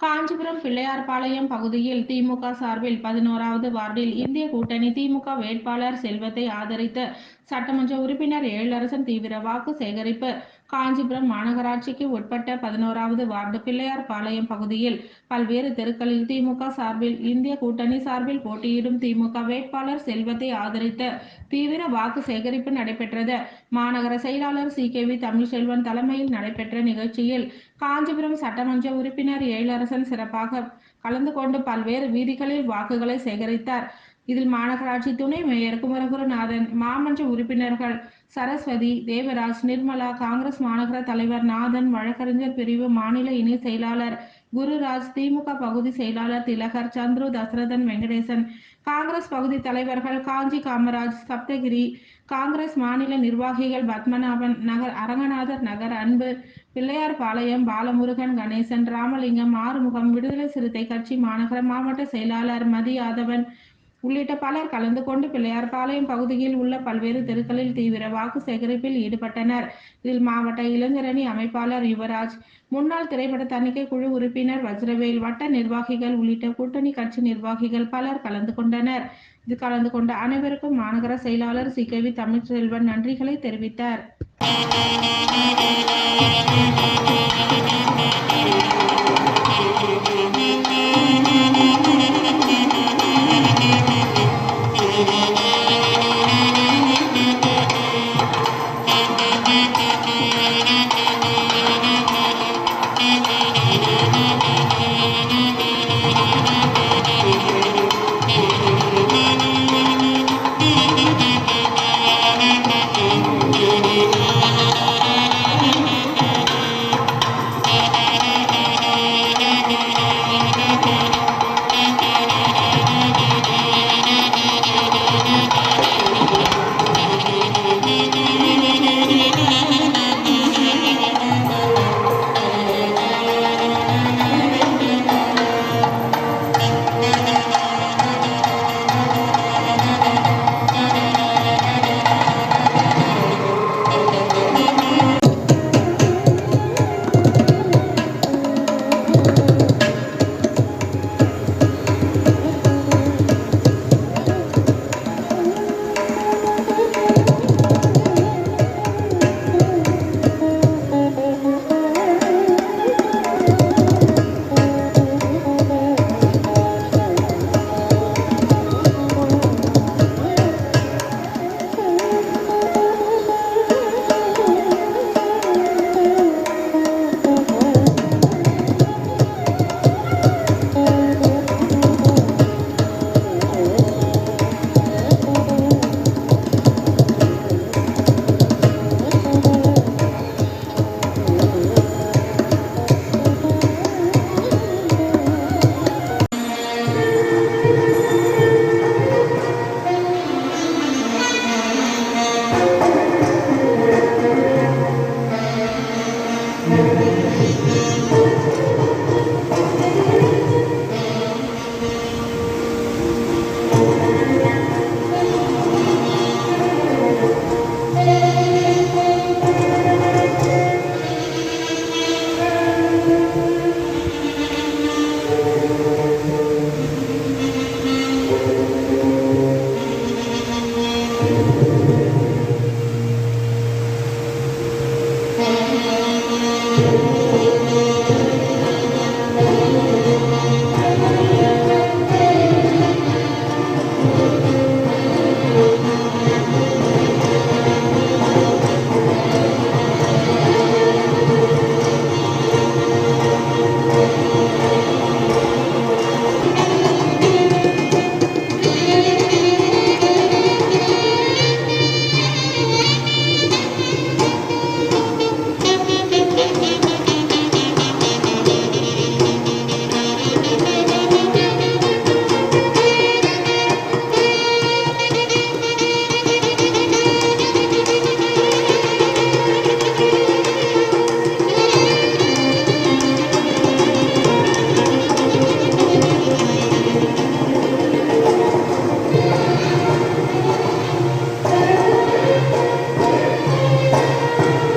காஞ்சிபுரம் பிள்ளையார்பாளையம் பகுதியில் திமுக சார்பில் 11வது வார்டில் இந்திய கூட்டணி திமுக வேட்பாளர் செல்வத்தை ஆதரித்து சட்டமன்ற உறுப்பினர் எழிலரசன் தீவிர வாக்கு சேகரிப்பு. காஞ்சிபுரம் மாநகராட்சிக்கு உட்பட்ட 11வது வார்டு பிள்ளையார்பாளையம் பகுதியில் பல்வேறு தெருக்களில் திமுக சார்பில் இந்திய கூட்டணி சார்பில் போட்டியிடும் திமுக வேட்பாளர் செல்வத்தை ஆதரித்து தீவிர வாக்கு சேகரிப்பு நடைபெற்றது. மாநகர செயலாளர் CKV தமிழ்செல்வன் தலைமையில் நடைபெற்ற நிகழ்ச்சியில் காஞ்சிபுரம் சட்டமன்ற உறுப்பினர் எழிலரசன் சிறப்பாக கலந்து கொண்டு பல்வேறு வீதிகளில் வாக்குகளை சேகரித்தார். இதில் மாநகராட்சி துணை மேயர் குமரகுருநாதன், மாமன்ற உறுப்பினர்கள் சரஸ்வதி, தேவராஜ், நிர்மலா, காங்கிரஸ் மாநகர தலைவர் நாதன், வழக்கறிஞர் பிரிவு மாநில இணை செயலாளர் குருராஜ், திமுக பகுதி செயலாளர் திலகர், சந்துரு, தசரதன், வெங்கடேசன், காங்கிரஸ் பகுதி தலைவர்கள் காஞ்சி காமராஜ், சப்தகிரி, காங்கிரஸ் மாநில நிர்வாகிகள் பத்மநாபன், நகர் அரங்கநாதர் நகர் அன்பு, பிள்ளையார்பாளையம் பாலமுருகன், கணேசன், ராமலிங்கம், ஆறுமுகம், விடுதலை சிறுத்தை கட்சி மாநகர மாவட்ட செயலாளர் மதியாதவன் உள்ளிட்ட பலர் கலந்து கொண்டு பிள்ளையார்பாளையம் பகுதியில் உள்ள பல்வேறு தெருக்களில் தீவிர வாக்கு சேகரிப்பில் ஈடுபட்டனர். இதில் மாவட்ட இளைஞரணி அமைப்பாளர் யுவராஜ், முன்னாள் திரைப்பட தணிக்கை குழு உறுப்பினர் வஜ்ரவேல், வட்ட நிர்வாகிகள் உள்ளிட்ட கூட்டணி கட்சி நிர்வாகிகள் பலர் கலந்து கொண்டனர். இது கலந்து கொண்ட அனைவருக்கும் மாநகர செயலாளர் CKV தமிழ்செல்வன் நன்றிகளை தெரிவித்தார்.